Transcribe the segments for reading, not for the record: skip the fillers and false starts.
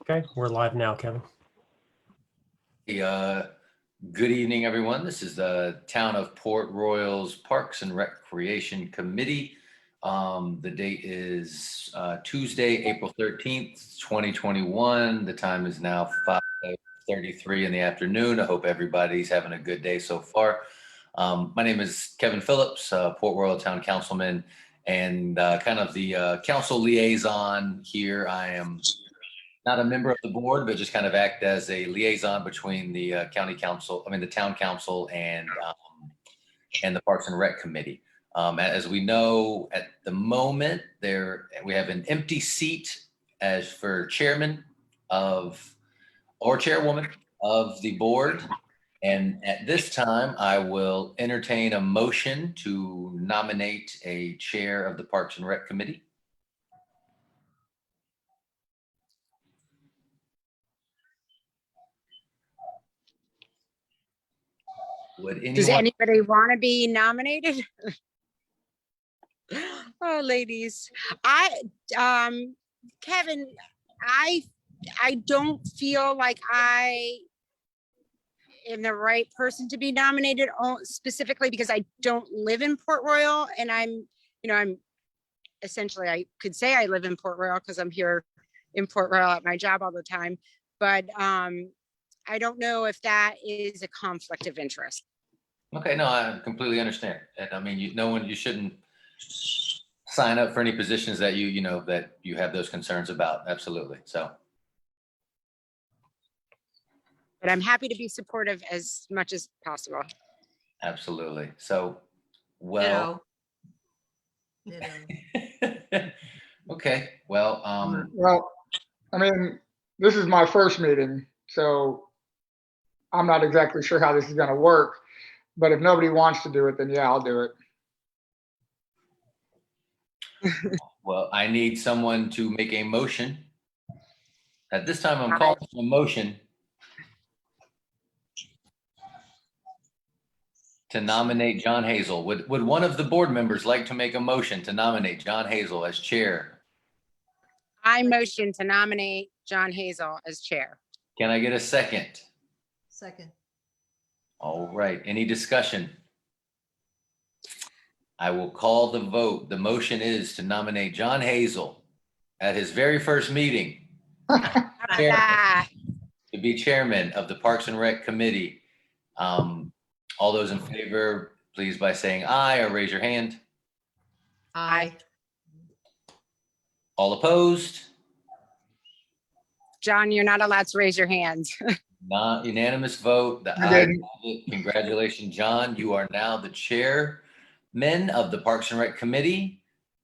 Okay, we're live now, Kevin. Good evening, everyone. This is the Town of Port Royal's Parks and Recreation Committee. The date is Tuesday, April 13th, 2021. The time is now 5:33 in the afternoon. I hope everybody's having a good day so far. My name is Kevin Phillips, Port Royal Town Councilman, and kind of the council liaison here. I am not a member of the board, but just kind of act as a liaison between the the town council and the Parks and Rec Committee. As we know, at the moment, we have an empty seat as for chairman or chairwoman of the board. And at this time, I will entertain a motion to nominate a chair of the Parks and Rec Committee. Does anybody want to be nominated? Oh, ladies, Kevin, I don't feel like I am the right person to be nominated, specifically because I don't live in Port Royal, and I'm essentially, I could say I live in Port Royal because I'm here in Port Royal at my job all the time, but I don't know if that is a conflict of interest. Okay, no, I completely understand. And I mean, you shouldn't sign up for any positions that that you have those concerns about. Absolutely. So. But I'm happy to be supportive as much as possible. Absolutely. So, well. Okay. Well, well, I mean, this is my first meeting, so I'm not exactly sure how this is going to work. But if nobody wants to do it, then yeah, I'll do it. Well, I need someone to make a motion. At this time, I'm calling for a motion to nominate John Hazel. Would one of the board members like to make a motion to nominate John Hazel as chair? I motion to nominate John Hazel as chair. Can I get a second? Second. All right. Any discussion? I will call the vote. The motion is to nominate John Hazel at his very first meeting to be chairman of the Parks and Rec Committee. All those in favor, please by saying aye or raise your hand. Aye. All opposed? John, you're not allowed to raise your hands. Not unanimous vote. The ayes have it. Congratulations, John. You are now the chairman of the Parks and Rec Committee.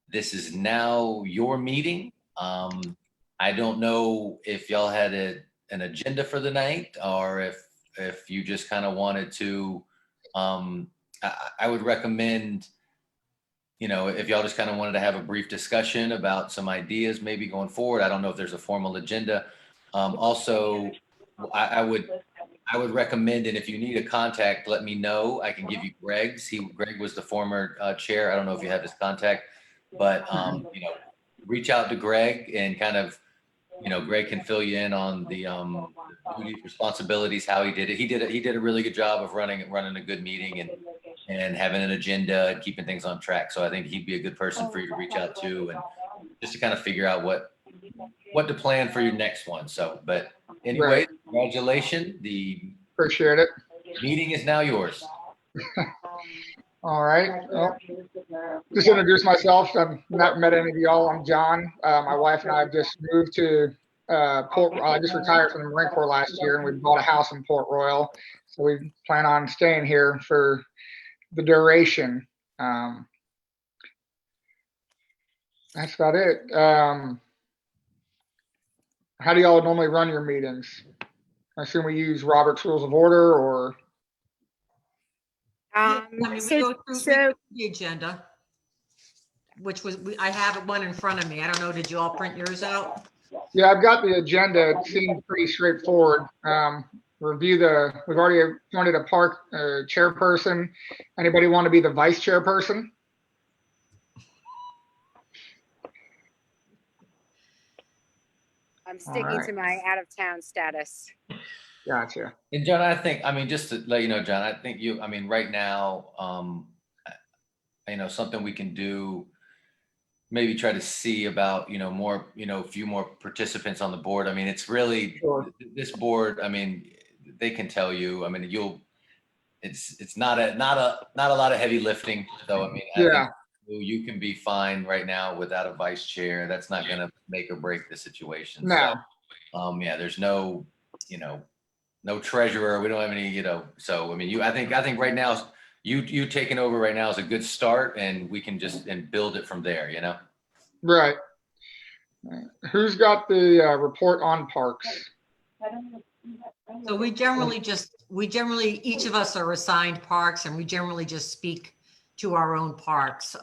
This is now your meeting. I don't know if y'all had an agenda for the night or if you just kind of wanted to. I would recommend, if y'all just kind of wanted to have a brief discussion about some ideas maybe going forward. I don't know if there's a formal agenda. Also, I would recommend, and if you need a contact, let me know. I can give you Greg's. Greg was the former chair. I don't know if you have his contact, but reach out to Greg and kind of, Greg can fill you in on the duties, responsibilities, how he did it. He did a really good job of running a good meeting and having an agenda and keeping things on track. So I think he'd be a good person for you to reach out to and just to kind of figure out what to plan for your next one. So, but anyway, right. Congratulations. Appreciate it. Meeting is now yours. All right. Well, just introduce myself. I've not met any of y'all. I'm John. My wife and I have just moved to Port. I just retired from the Marine Corps last year, and we bought a house in Port Royal. So we plan on staying here for the duration. That's about it. How do y'all normally run your meetings? I assume we use Robert's Rules of Order, or we go through the agenda, which was I have one in front of me. I don't know. Did you all print yours out? Yeah, I've got the agenda. It seems pretty straightforward. We've already appointed a park chairperson. Anybody want to be the vice chairperson? I'm sticking right. to my out of town status. Gotcha. And John, I think, I mean, just to let you know, John, I think I mean, right now, something we can do, maybe try to see about, more, a few more participants on the board. I mean, it's really, Sure. this board, I mean, they can tell you, I mean, it's not a lot of heavy lifting. So, I mean, I Yeah. think you can be fine right now without a vice chair. That's not going to make or break the situation. No. So, yeah, there's no, no treasurer. We don't have any, so, I mean, I think right now, you taking over right now is a good start, and we can just build it from there, Right. Who's got the report on parks? So we generally, each of us are assigned parks, and we generally just speak to our own parks.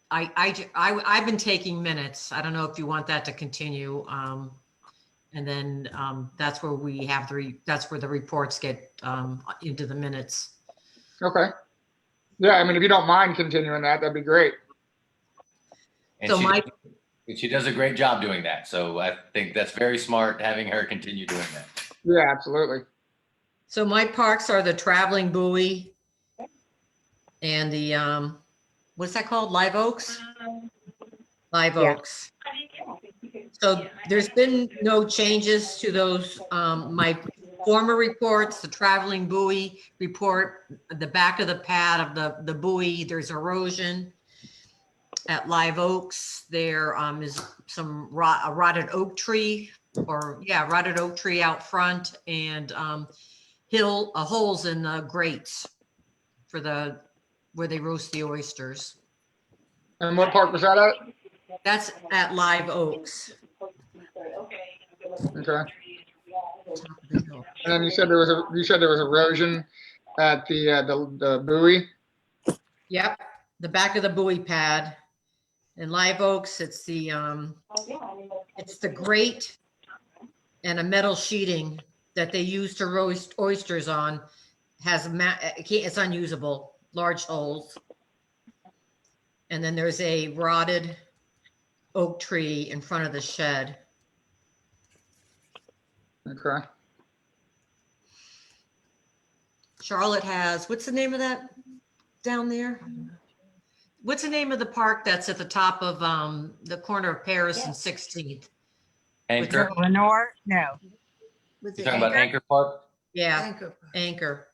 I've been taking minutes. I don't know if you want that to continue. And then that's where that's where the reports get into the minutes. Okay. Yeah, I mean, if you don't mind continuing that, that'd be great. And So she does a great job doing that. So I think that's very smart, having her continue doing that. Yeah, absolutely. So my parks are the Traveling Buoy and the, what's that called? Live Oaks? Live Yeah. Oaks. So there's been no changes to those, my former reports, the Traveling Buoy report, the back of the pad of the buoy, there's erosion. At Live Oaks, there is some a rotted oak tree, rotted oak tree out front, and holes in the grates for where they roast the oysters. And what park was that at? That's at Live Oaks. Okay. And then you said there was erosion at the buoy. Yep, the back of the buoy pad. In Live Oaks, it's the grate and a metal sheeting that they use to roast oysters on. It's unusable, large holes. And then there's a rotted oak tree in front of the shed. Okay. Charlotte has, what's the name of that down there? What's the name of the park that's at the top of the corner of Paris and 16th? Anchor? Lenore? No. You're talking about Anchor Park? Yeah, Anchor.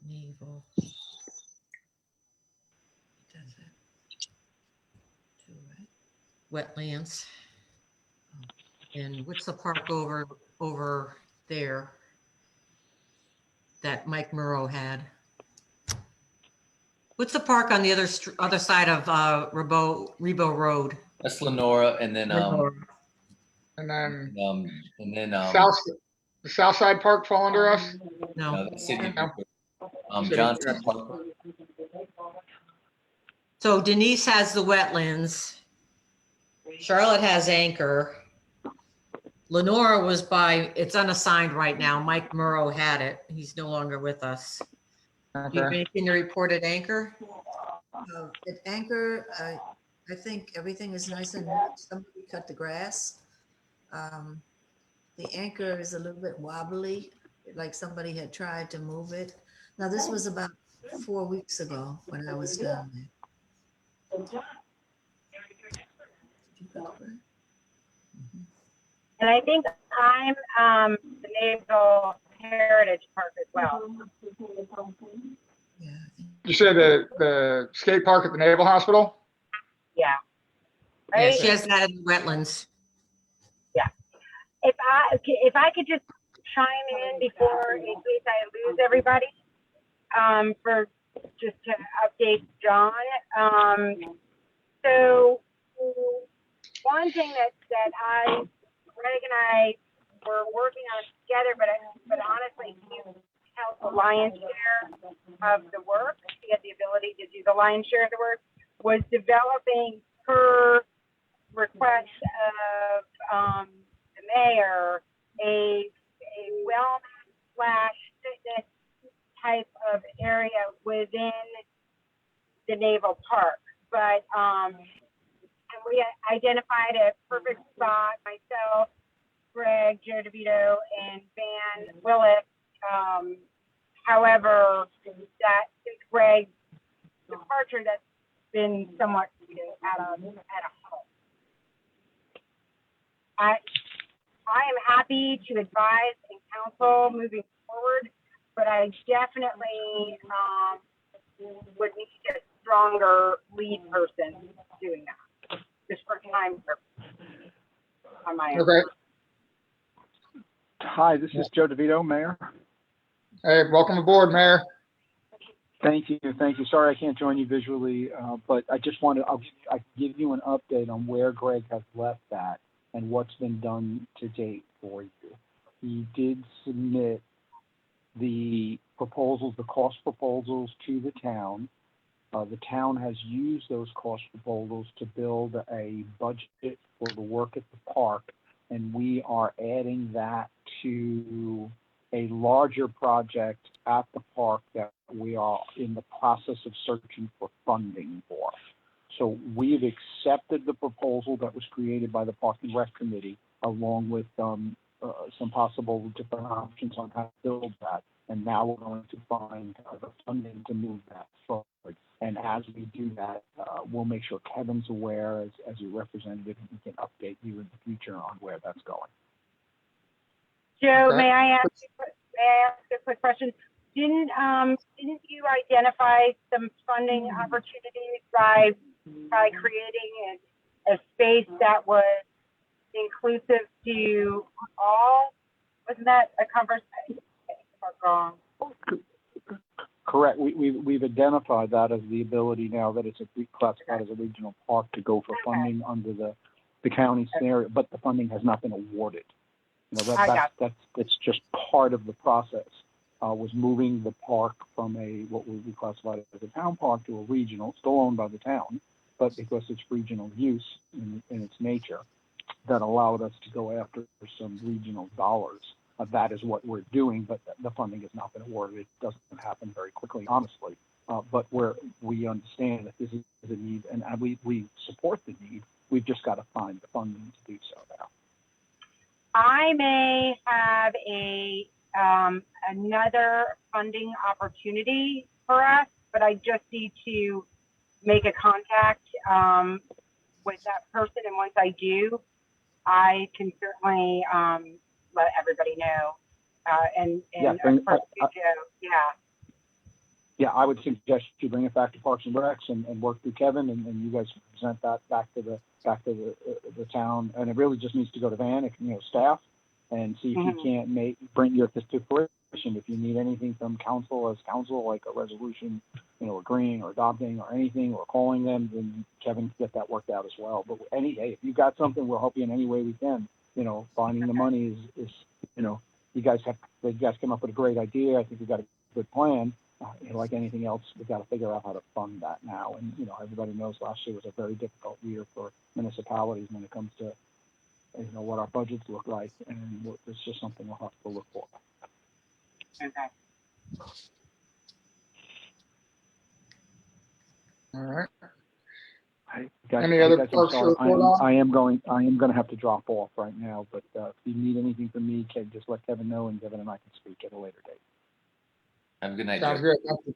Naval. Wetlands. And what's the park over there that Mike Murrow had? What's the park on the other side of Rebo Road? That's Lenora, and then And then the South Side Park fall under us. No. that's Sydney. No. Johnson Park. So Denise has the wetlands. Charlotte has Anchor. Lenora it's unassigned right now. Mike Murrow had it. He's no longer with us. Do you have Okay. anything to report at Anchor? At Anchor, I think everything is nice and neat. Somebody cut the grass. The anchor is a little bit wobbly, like somebody had tried to move it. Now, this was about 4 weeks ago when I was down there. And I think I'm the Naval Heritage Park as well. Yeah. You said the skate park at the Naval Hospital? Yeah. Yeah, Right? she has that in the wetlands. If I could just chime in before, in case I lose everybody, for just to update John. So one thing that Greg and I were working on together, but honestly, he held the lion's share of the work. He had the ability to do the lion's share of the work. Was developing per request of the mayor a wellness/fitness type of area within the Naval Park. And we identified a perfect spot, myself, Greg, Joe DeVito, and Van Willis. However, that since Greg's departure, that's been somewhat at a halt. I am happy to advise and counsel moving forward, but I definitely would need a stronger lead person doing that, just for time purposes on my own. Okay. Hi, this is Joe DeVito, Mayor. Hey, welcome aboard, Mayor. Thank you. Thank you. Sorry I can't join you visually, but I just wanted, I'll give you an update on where Greg has left that and what's been done to date for you. He did submit the proposals, the cost proposals to the town. The town has used those cost proposals to build a budget for the work at the park, and we are adding that to a larger project at the park that we are in the process of searching for funding for. So we've accepted the proposal that was created by the Park and Rec Committee, along with some possible different options on how to build that. And now we're going to find the funding to move that forward. And as we do that, we'll make sure Kevin's aware as your representative, and he can update you in the future on where that's going. Joe, Okay. may I ask a quick question? Didn't you identify some funding opportunities by creating a space that was inclusive to all? Wasn't that a conversation? Wrong. Correct. We've identified that as the ability now that it's classified as a regional park to go for funding under the county scenario, but the funding has not been awarded. You know, that's just part of the process. Was moving the park from what we classified as a town park to a regional, still owned by the town, but because it's regional use in its nature, that allowed us to go after some regional dollars. That is what we're doing, but the funding has not been awarded. It doesn't happen very quickly, honestly. But we understand that this is a need, and we support the need. We've just got to find the funding to do so now. I may have another funding opportunity for us, but I just need to make a contact with that person. And once I do, I can certainly let everybody know. Yeah, I would suggest you bring it back to Parks and Recs and work through Kevin, and you guys present that back to the town. And it really just needs to go to Van, staff, and see if you can't bring this to fruition. If you need anything from council, like a resolution, agreeing or adopting or anything, or calling them, then Kevin can get that worked out as well. But if you got something, we'll help you in any way we can. Finding the money is you guys came up with a great idea. I think we've got a good plan. Like anything else, we've got to figure out how to fund that now. And, everybody knows last year was a very difficult year for municipalities when it comes to, what our budgets look like. And it's just something we'll have to look for. Okay. All right. Guys, Any other I'm parks to sorry. report on? I am going to have to drop off right now. But if you need anything from me, just let Kevin know, and Kevin and I can speak at a later date. Have a good night, Sounds Joe. good. Thank you.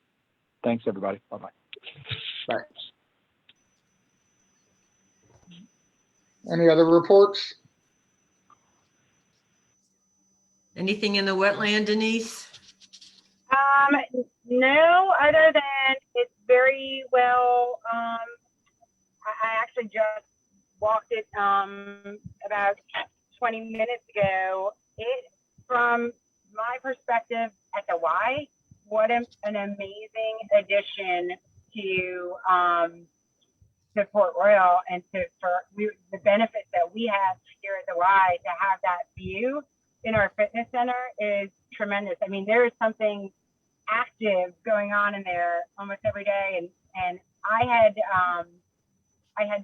Thanks, everybody. Bye-bye. Bye. Any other reports? Anything in the wetland, Denise? No, other than it's very well. I actually just walked it about 20 minutes ago. From my perspective at the Y, what an amazing addition to Port Royal and the benefits that we have here at the Y. To have that view in our fitness center is tremendous. I mean, there is something active going on in there almost every day, and I had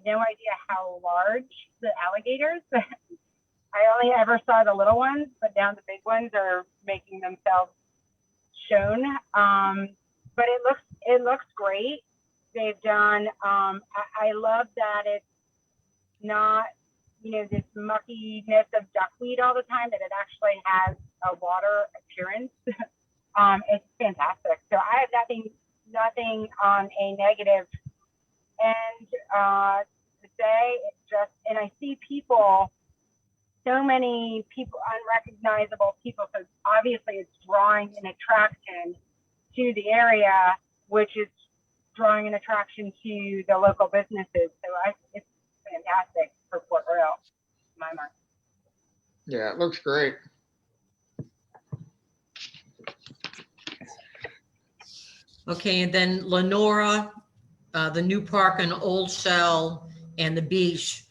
no idea how large the alligators. I only ever saw the little ones, but now the big ones are making themselves shown. But it looks great. they've done. I love that it's not, this muckiness of duckweed all the time, that it actually has a water appearance. It's fantastic. So I have nothing on a negative end to say. It's just, and I see people, so many people, unrecognizable people. So obviously it's drawing an attraction to the area, which is drawing an attraction to the local businesses. So it's fantastic for Port Royal, in my mind. Yeah, it looks great. Okay, and then Lenora, the new park in Old Shell and the beach,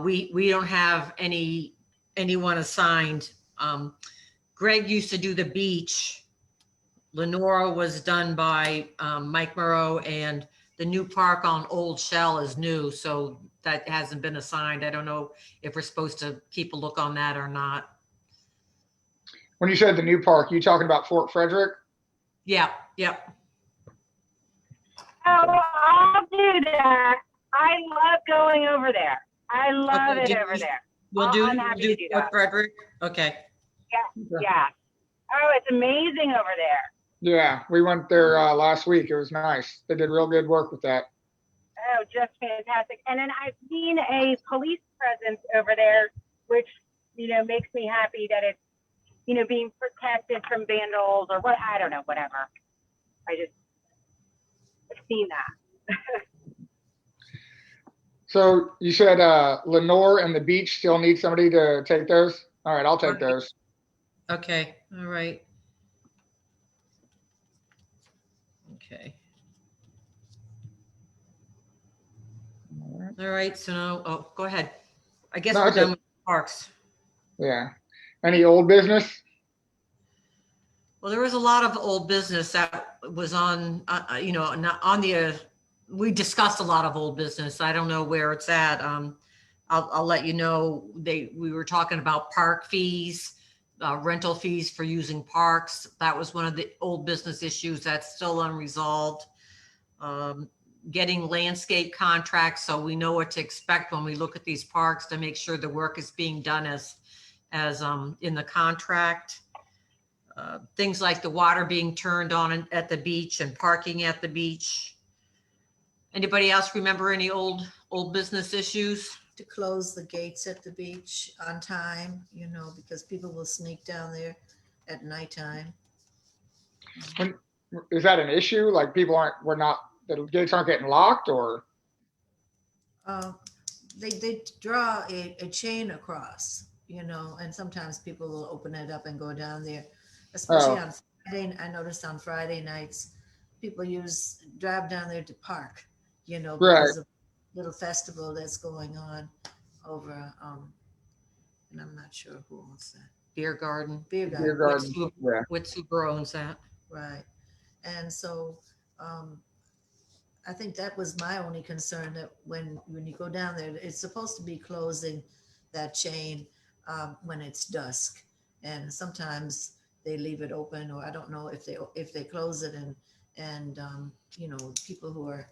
we don't have anyone assigned. Greg used to do the beach. Lenora was done by Mike Moreau, and the new park on Old Shell is new, so that hasn't been assigned. I don't know if we're supposed to keep a look on that or not. When you said the new park, you talking about Fort Frederick? Yeah, yep. Oh, I'll do that. I love going over there. I love Okay, it over there. We'll I'm happy to do Fort that. Frederick. Okay. Yeah. Oh, it's amazing over there. Yeah, we went there last week. It was nice. They did real good work with that. Oh, just fantastic. And then I've seen a police presence over there, which, makes me happy that it's, being protected from vandals or what, I don't know, whatever. I've seen that. So you said Lenore and the beach still need somebody to take those? All right, I'll take those. Okay, all right. Okay. All right, so now, oh, go ahead. I guess No, we're that's done it. with parks. Yeah. Any old business? Well, there was a lot of old business that was on, not on the, we discussed a lot of old business. I don't know where it's at. I'll let you know, we were talking about park fees, rental fees for using parks. That was one of the old business issues that's still unresolved. Getting landscape contracts so we know what to expect when we look at these parks to make sure the work is being done as in the contract. Things like the water being turned on at the beach and parking at the beach. Anybody else remember any old business issues? To close the gates at the beach on time, because people will sneak down there at nighttime. Is that an issue? Like the gates aren't getting locked, or? They draw a chain across, and sometimes people will open it up and go down there, especially on Friday. I noticed on Friday nights, people drive down there to park, because of little festival that's going on over, and I'm not sure who owns that. Beer garden. Beer Beer garden, garden. Yeah. What Super owns that. right. And so, I think that was my only concern, that when you go down there, it's supposed to be closing that chain when it's dusk. And sometimes they leave it open, or I don't know if they close it and people who are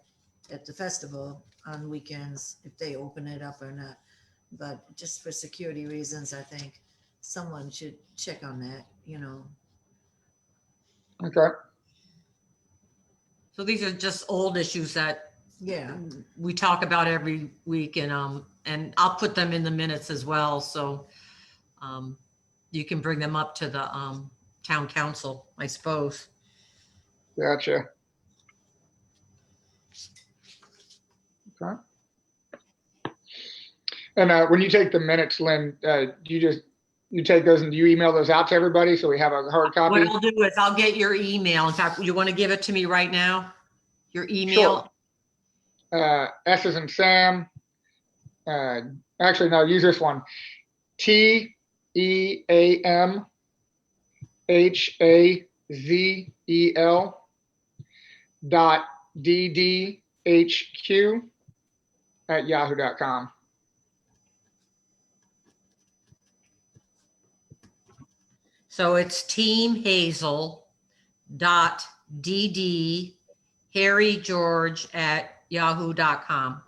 at the festival on weekends, if they open it up or not. But just for security reasons, I think someone should check on that, Okay. So these are just old issues that Yeah. we talk about every week, and I'll put them in the minutes as well. So you can bring them up to the town council, I suppose. Gotcha. Okay. And when you take the minutes, Lynn, you take those and do you email those out to everybody so we have a hard copy? What I'll do is I'll get your email. In fact, you want to give it to me right now? Your email? Sure. S as in Sam. Actually, no, use this one. TEAMHAZEL.DDHQ@yahoo.com. So it's teamhazel.dd harrygeorge@yahoo.com.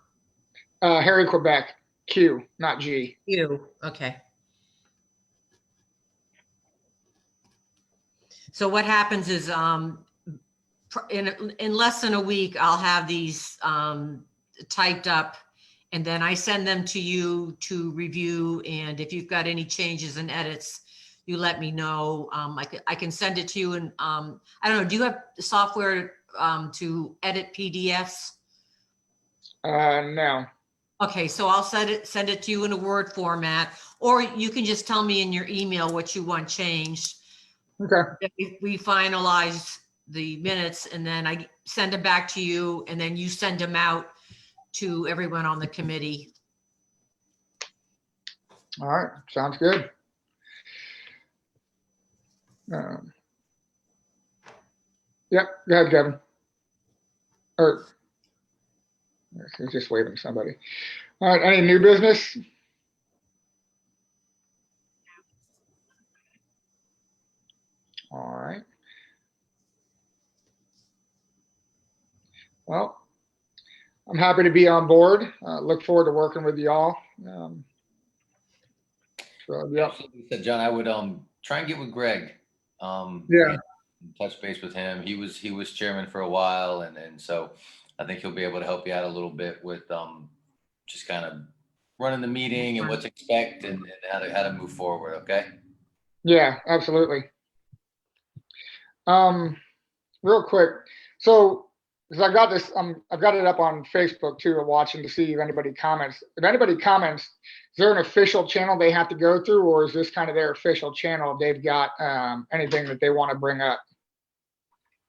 Harry Quebec, Q, not G. You, okay. So what happens is, in less than a week, I'll have these typed up, and then I send them to you to review. And if you've got any changes and edits, you let me know. I can send it to you, and I don't know. Do you have software to edit PDFs? No. Okay, so I'll send it to you in a Word format, or you can just tell me in your email what you want changed. Okay. We finalize the minutes, and then I send them back to you, and then you send them out to everyone on the committee. All right. Sounds good. Yep. Go ahead, Kevin. Or he's just waving to somebody. All right. Any new business? All right. Well, I'm happy to be on board. Look forward to working with y'all. So, yeah. So, John, I would try and get with Greg. Yeah. Touch base with him. He was chairman for a while, and so I think he'll be able to help you out a little bit with just kind of running the meeting and what to expect and how to move forward. Okay. Yeah, absolutely. Real quick. So, because I got this, I've got it up on Facebook too, watching to see if anybody comments. If anybody comments, is there an official channel they have to go through, or is this kind of their official channel if they've got anything that they want to bring up?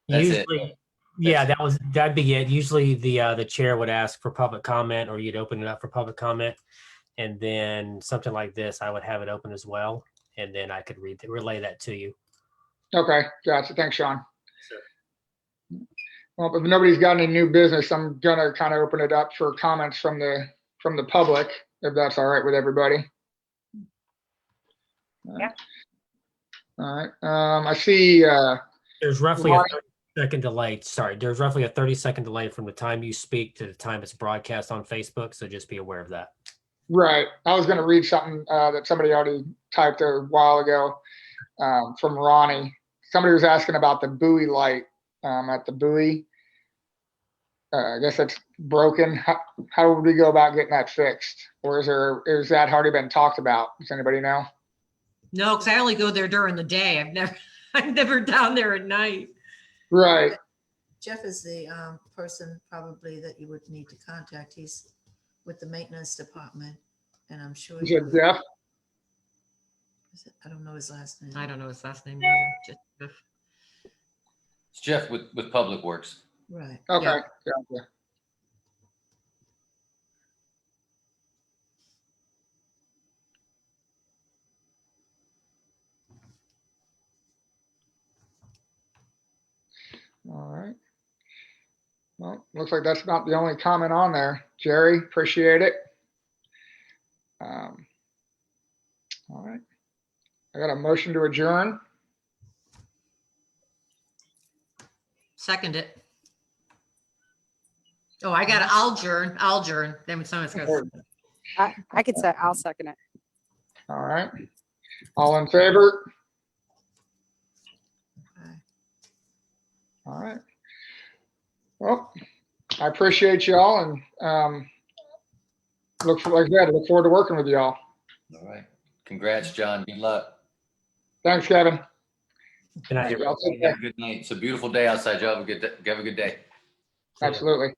That's Usually, it. yeah, that'd be it. Usually the chair would ask for public comment, or you'd open it up for public comment. And then something like this, I would have it open as well. And then I could relay that to you. Okay, gotcha. Thanks, Sean. Well, if nobody's got any new business, I'm gonna kind of open it up for comments from the public, if that's all right with everybody. Yeah. All right. I see. There's roughly a 30-second delay. Sorry, there's roughly a 30-second delay from the time you speak to the time it's broadcast on Facebook. So just be aware of that. Right. I was going to read something that somebody already typed a while ago from Ronnie. Somebody was asking about the buoy light at the buoy. I guess that's broken. How would we go about getting that fixed? Or is that already been talked about? Does anybody know? No, because I only go there during the day. I'm never down there at night. Right. Jeff is the person probably that you would need to contact. He's with the maintenance department, and I'm sure. Is it Jeff? I don't know his last name. I don't know his last name either. Just- It's Jeff with Public Works. Right. Okay. Yeah. Gotcha. All right. Well, looks like that's not the only comment on there. Jerry, appreciate it. All right. I got a motion to adjourn. Second it. Oh, I'll adjourn. Then when someone's going to. I could say, I'll second it. All right. All in favor? Aye. All right. Well, I appreciate y'all and look forward to working with y'all. All right. Congrats, John. Good luck. Thanks, Kevin. Good night, Y'all take Have care. a good night. It's a beautiful day outside. Y'all have a good day. Absolutely.